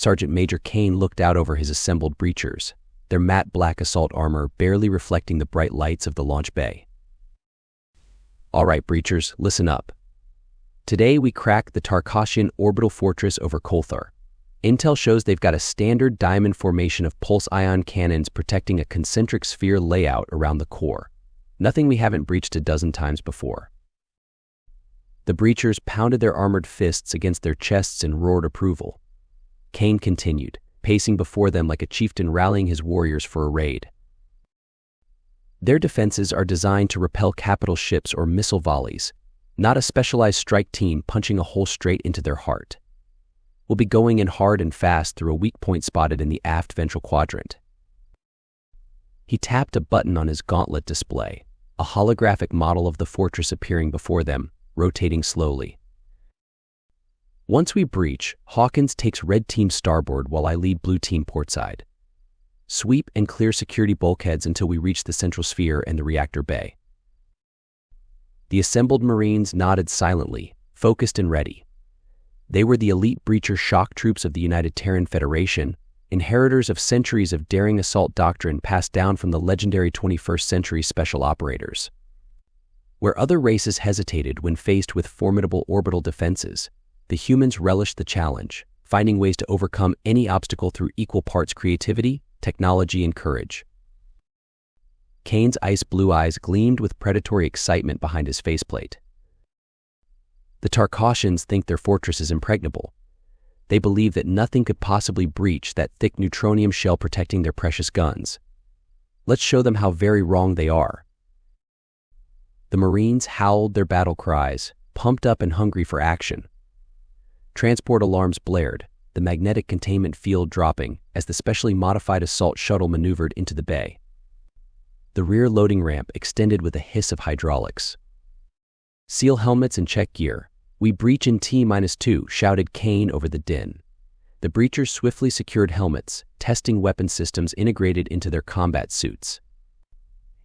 Sergeant Major Kane looked out over his assembled breachers, their matte black assault armor barely reflecting the bright lights of the launch bay. "All right, breachers, listen up. Today we crack the Tarkossian orbital fortress over Kolthar. Intel shows they've got a standard diamond formation of pulse-ion cannons protecting a concentric sphere layout around the core. Nothing we haven't breached a dozen times before." The breachers pounded their armored fists against their chests and roared approval. Kane continued, pacing before them like a chieftain rallying his warriors for a raid. "Their defenses are designed to repel capital ships or missile volleys, not a specialized strike team punching a hole straight into their heart. We'll be going in hard and fast through a weak point spotted in the aft ventral quadrant." He tapped a button on his gauntlet display, a holographic model of the fortress appearing before them, rotating slowly. "Once we breach, Hawkins takes red team starboard while I lead blue team portside. Sweep and clear security bulkheads until we reach the central sphere and the reactor bay." The assembled Marines nodded silently, focused and ready. They were the elite breacher shock troops of the United Terran Federation, inheritors of centuries of daring assault doctrine passed down from the legendary 21st century special operators. Where other races hesitated when faced with formidable orbital defenses, the humans relished the challenge, finding ways to overcome any obstacle through equal parts creativity, technology, and courage. Kane's ice-blue eyes gleamed with predatory excitement behind his faceplate. "The Tarkossians think their fortress is impregnable. They believe that nothing could possibly breach that thick neutronium shell protecting their precious guns. Let's show them how very wrong they are." The Marines howled their battle cries, pumped up and hungry for action. Transport alarms blared, the magnetic containment field dropping as the specially modified assault shuttle maneuvered into the bay. The rear loading ramp extended with a hiss of hydraulics. "Seal helmets and check gear. We breach in T-2, shouted Kane over the din. The breachers swiftly secured helmets, testing weapon systems integrated into their combat suits.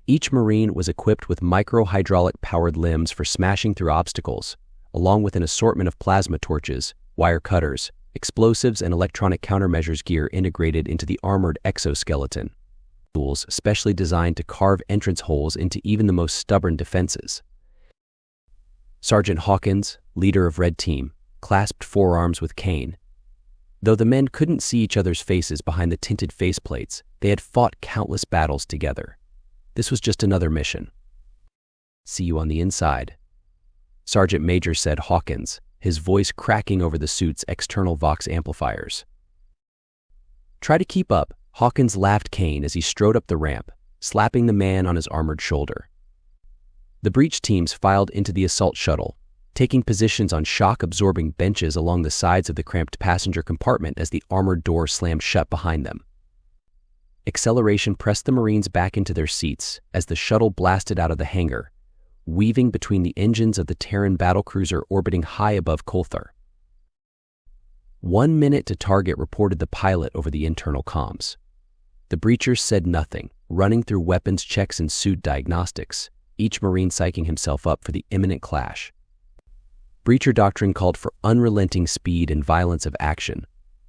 Each Marine was equipped with micro-hydraulic-powered limbs for smashing through obstacles, along with an assortment of plasma torches, wire cutters, explosives, and electronic countermeasures gear integrated into the armored exoskeleton. Tools specially designed to carve entrance holes into even the most stubborn defenses. Sergeant Hawkins, leader of Red Team, clasped forearms with Kane. Though the men couldn't see each other's faces behind the tinted faceplates, they had fought countless battles together. This was just another mission. "See you on the inside," Sergeant Major said Hawkins, his voice cracking over the suit's external Vox amplifiers. "Try to keep up," Hawkins laughed Kane as he strode up the ramp, slapping the man on his armored shoulder. The breach teams filed into the assault shuttle, taking positions on shock-absorbing benches along the sides of the cramped passenger compartment as the armored door slammed shut behind them. Acceleration pressed the Marines back into their seats as the shuttle blasted out of the hangar, weaving between the engines of the Terran battlecruiser orbiting high above Kolthar. 1 minute to target, reported the pilot over the internal comms. The breachers said nothing, running through weapons checks and suit diagnostics, each Marine psyching himself up for the imminent clash. Breacher doctrine called for unrelenting speed and violence of action,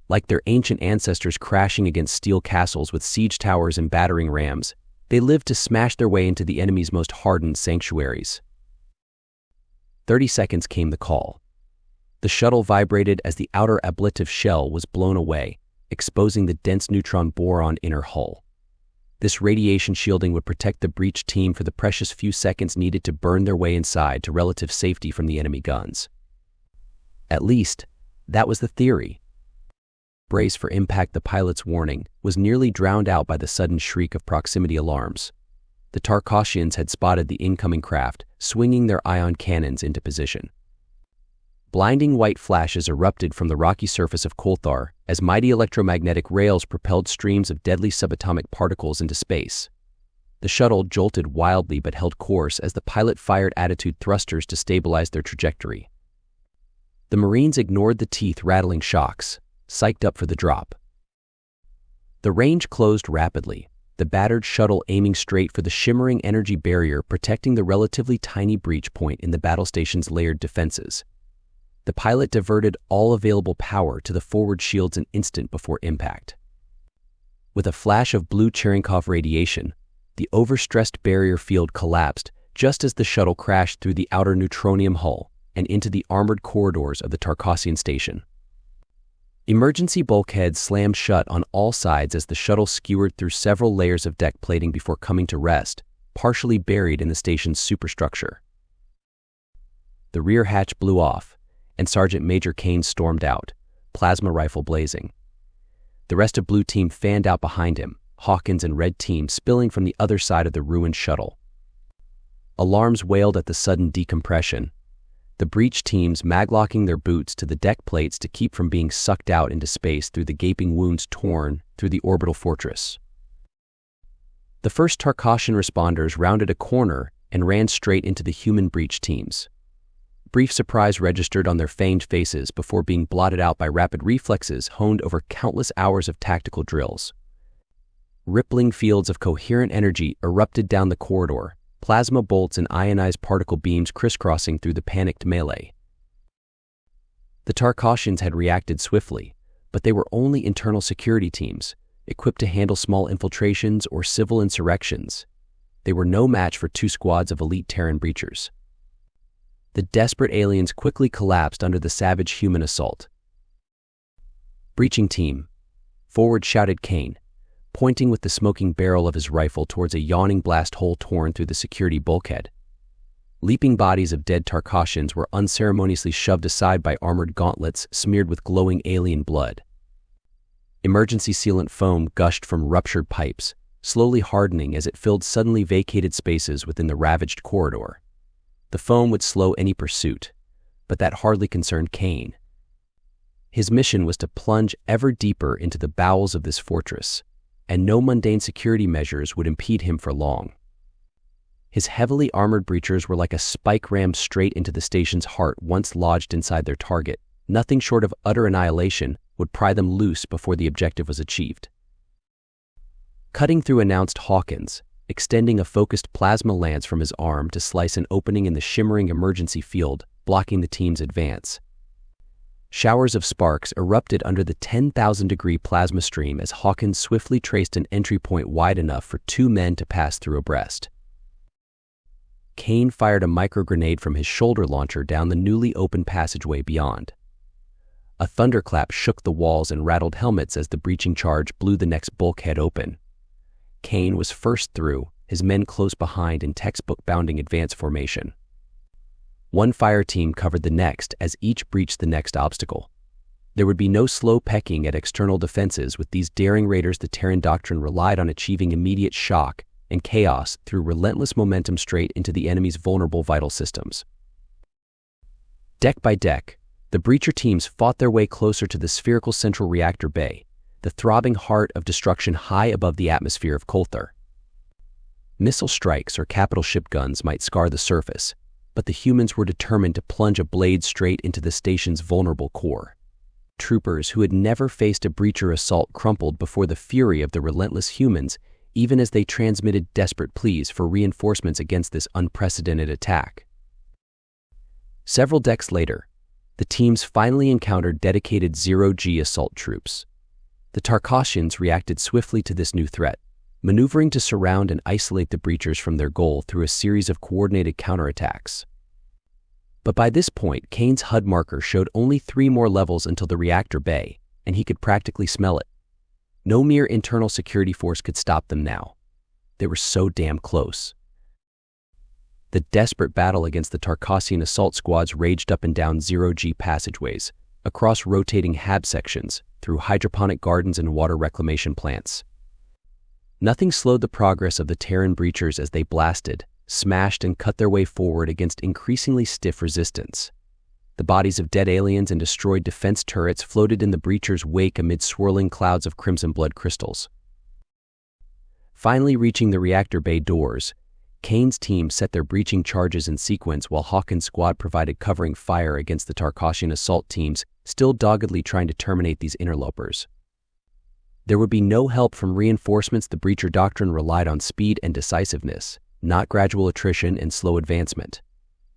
like their ancient ancestors crashing against steel castles with siege towers and battering rams. They lived to smash their way into the enemy's most hardened sanctuaries. 30 seconds came the call. The shuttle vibrated as the outer ablative shell was blown away, exposing the dense neutron boron inner hull. This radiation shielding would protect the breach team for the precious few seconds needed to burn their way inside to relative safety from the enemy guns. At least, that was the theory. Brace for impact, the pilot's warning was nearly drowned out by the sudden shriek of proximity alarms. The Tarkossians had spotted the incoming craft, swinging their ion cannons into position. Blinding white flashes erupted from the rocky surface of Kolthar as mighty electromagnetic rails propelled streams of deadly subatomic particles into space. The shuttle jolted wildly but held course as the pilot fired attitude thrusters to stabilize their trajectory. The Marines ignored the teeth-rattling shocks, psyched up for the drop. The range closed rapidly, the battered shuttle aiming straight for the shimmering energy barrier protecting the relatively tiny breach point in the battle station's layered defenses. The pilot diverted all available power to the forward shields an instant before impact. With a flash of blue Cherenkov radiation, the overstressed barrier field collapsed just as the shuttle crashed through the outer neutronium hull and into the armored corridors of the Tarkossian station. Emergency bulkheads slammed shut on all sides as the shuttle skewered through several layers of deck plating before coming to rest, partially buried in the station's superstructure. The rear hatch blew off, and Sergeant Major Kane stormed out, plasma rifle blazing. The rest of Blue Team fanned out behind him, Hawkins and Red Team spilling from the other side of the ruined shuttle. Alarms wailed at the sudden decompression, the breach teams maglocking their boots to the deck plates to keep from being sucked out into space through the gaping wounds torn through the orbital fortress. The first Tarkossian responders rounded a corner and ran straight into the human breach teams. Brief surprise registered on their fanged faces before being blotted out by rapid reflexes honed over countless hours of tactical drills. Rippling fields of coherent energy erupted down the corridor, plasma bolts and ionized particle beams crisscrossing through the panicked melee. The Tarkossians had reacted swiftly, but they were only internal security teams, equipped to handle small infiltrations or civil insurrections. They were no match for 2 squads of elite Terran breachers. The desperate aliens quickly collapsed under the savage human assault. "Breaching team, forward," shouted Kane, pointing with the smoking barrel of his rifle towards a yawning blast hole torn through the security bulkhead. Leaping bodies of dead Tarkossians were unceremoniously shoved aside by armored gauntlets smeared with glowing alien blood. Emergency sealant foam gushed from ruptured pipes, slowly hardening as it filled suddenly vacated spaces within the ravaged corridor. The foam would slow any pursuit, but that hardly concerned Kane. His mission was to plunge ever deeper into the bowels of this fortress, and no mundane security measures would impede him for long. His heavily armored breachers were like a spike rammed straight into the station's heart once lodged inside their target. Nothing short of utter annihilation would pry them loose before the objective was achieved. Cutting through announced Hawkins, extending a focused plasma lance from his arm to slice an opening in the shimmering emergency field, blocking the team's advance. Showers of sparks erupted under the 10,000-degree plasma stream as Hawkins swiftly traced an entry point wide enough for 2 men to pass through abreast. Kane fired a microgrenade from his shoulder launcher down the newly opened passageway beyond. A thunderclap shook the walls and rattled helmets as the breaching charge blew the next bulkhead open. Kane was first through, his men close behind in textbook-bounding advance formation. One fire team covered the next as each breached the next obstacle. There would be no slow pecking at external defenses with these daring raiders. The Terran doctrine relied on achieving immediate shock and chaos through relentless momentum straight into the enemy's vulnerable vital systems. Deck by deck, the breacher teams fought their way closer to the spherical central reactor bay, the throbbing heart of destruction high above the atmosphere of Kolthar. Missile strikes or capital ship guns might scar the surface, but the humans were determined to plunge a blade straight into the station's vulnerable core. Troopers who had never faced a breacher assault crumpled before the fury of the relentless humans, even as they transmitted desperate pleas for reinforcements against this unprecedented attack. Several decks later, the teams finally encountered dedicated zero-G assault troops. The Tarkossians reacted swiftly to this new threat, maneuvering to surround and isolate the breachers from their goal through a series of coordinated counterattacks. But by this point, Kane's HUD marker showed only 3 more levels until the reactor bay, and he could practically smell it. No mere internal security force could stop them now. They were so damn close. The desperate battle against the Tarkossian assault squads raged up and down zero-G passageways, across rotating HAB sections, through hydroponic gardens and water reclamation plants. Nothing slowed the progress of the Terran breachers as they blasted, smashed, and cut their way forward against increasingly stiff resistance. The bodies of dead aliens and destroyed defense turrets floated in the breachers' wake amid swirling clouds of crimson blood crystals. Finally reaching the reactor bay doors, Kane's team set their breaching charges in sequence while Hawkins' squad provided covering fire against the Tarkossian assault teams, still doggedly trying to terminate these interlopers. There would be no help from reinforcements. The breacher doctrine relied on speed and decisiveness, not gradual attrition and slow advancement.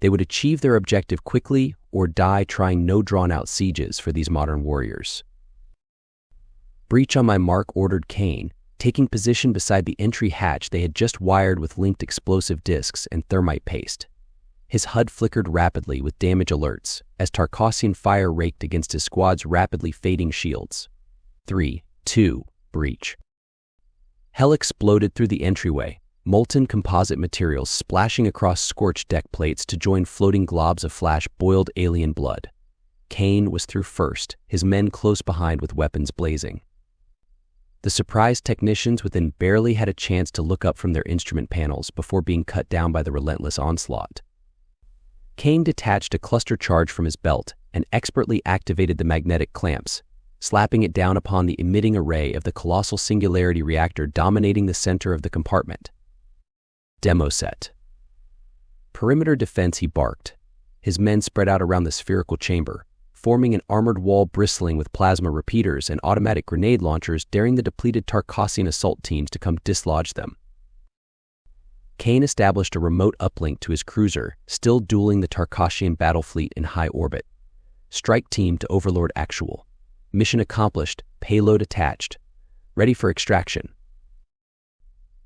They would achieve their objective quickly or die trying no drawn-out sieges for these modern warriors. "Breach on my mark," ordered Kane, taking position beside the entry hatch they had just wired with linked explosive discs and thermite paste. His HUD flickered rapidly with damage alerts as Tarkossian fire raked against his squad's rapidly fading shields. 3, 2, breach. Hell exploded through the entryway, molten composite materials splashing across scorched deck plates to join floating globs of flash-boiled alien blood. Kane was through first, his men close behind with weapons blazing. The surprised technicians within barely had a chance to look up from their instrument panels before being cut down by the relentless onslaught. Kane detached a cluster charge from his belt and expertly activated the magnetic clamps, slapping it down upon the emitting array of the colossal singularity reactor dominating the center of the compartment. Demo set. Perimeter defense, he barked. His men spread out around the spherical chamber, forming an armored wall bristling with plasma repeaters and automatic grenade launchers, daring the depleted Tarkossian assault teams to come dislodge them. Kane established a remote uplink to his cruiser, still dueling the Tarkossian battle fleet in high orbit. Strike team to Overlord actual. Mission accomplished, payload attached. Ready for extraction.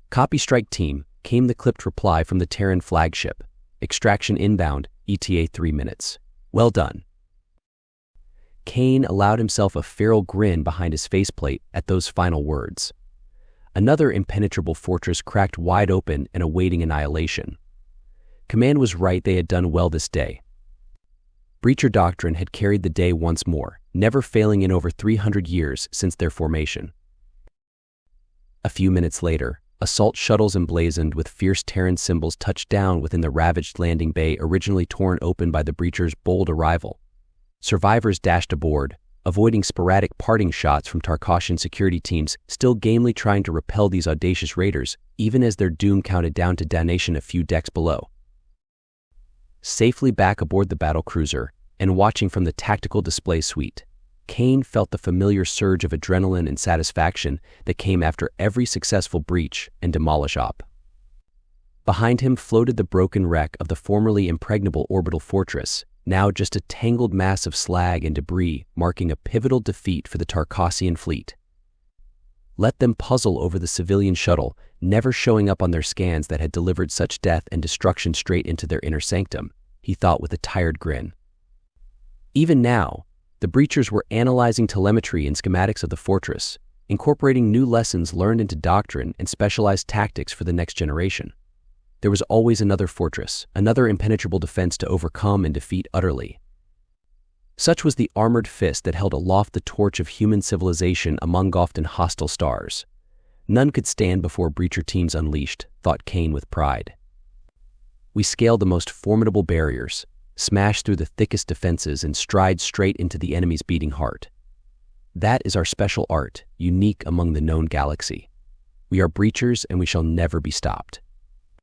Copy, strike team, came the clipped reply from the Terran flagship. Extraction inbound, ETA 3 minutes. Well done. Kane allowed himself a feral grin behind his faceplate at those final words. Another impenetrable fortress cracked wide open and awaiting annihilation. Command was right, they had done well this day. Breacher doctrine had carried the day once more, never failing in over 300 years since their formation. A few minutes later, assault shuttles emblazoned with fierce Terran symbols touched down within the ravaged landing bay originally torn open by the Breacher's bold arrival. Survivors dashed aboard, avoiding sporadic parting shots from Tarkossian security teams still gamely trying to repel these audacious raiders, even as their doom counted down to damnation a few decks below. Safely back aboard the battlecruiser and watching from the tactical display suite, Kane felt the familiar surge of adrenaline and satisfaction that came after every successful breach and demolish op. Behind him floated the broken wreck of the formerly impregnable orbital fortress, now just a tangled mass of slag and debris marking a pivotal defeat for the Tarkossian fleet. Let them puzzle over the civilian shuttle, never showing up on their scans that had delivered such death and destruction straight into their inner sanctum, he thought with a tired grin. Even now, the Breachers were analyzing telemetry and schematics of the fortress, incorporating new lessons learned into doctrine and specialized tactics for the next generation. There was always another fortress, another impenetrable defense to overcome and defeat utterly. Such was the armored fist that held aloft the torch of human civilization among often hostile stars. None could stand before Breacher teams unleashed, thought Kane with pride. We scaled the most formidable barriers, smashed through the thickest defenses, and stride straight into the enemy's beating heart. That is our special art, unique among the known galaxy. We are Breachers, and we shall never be stopped.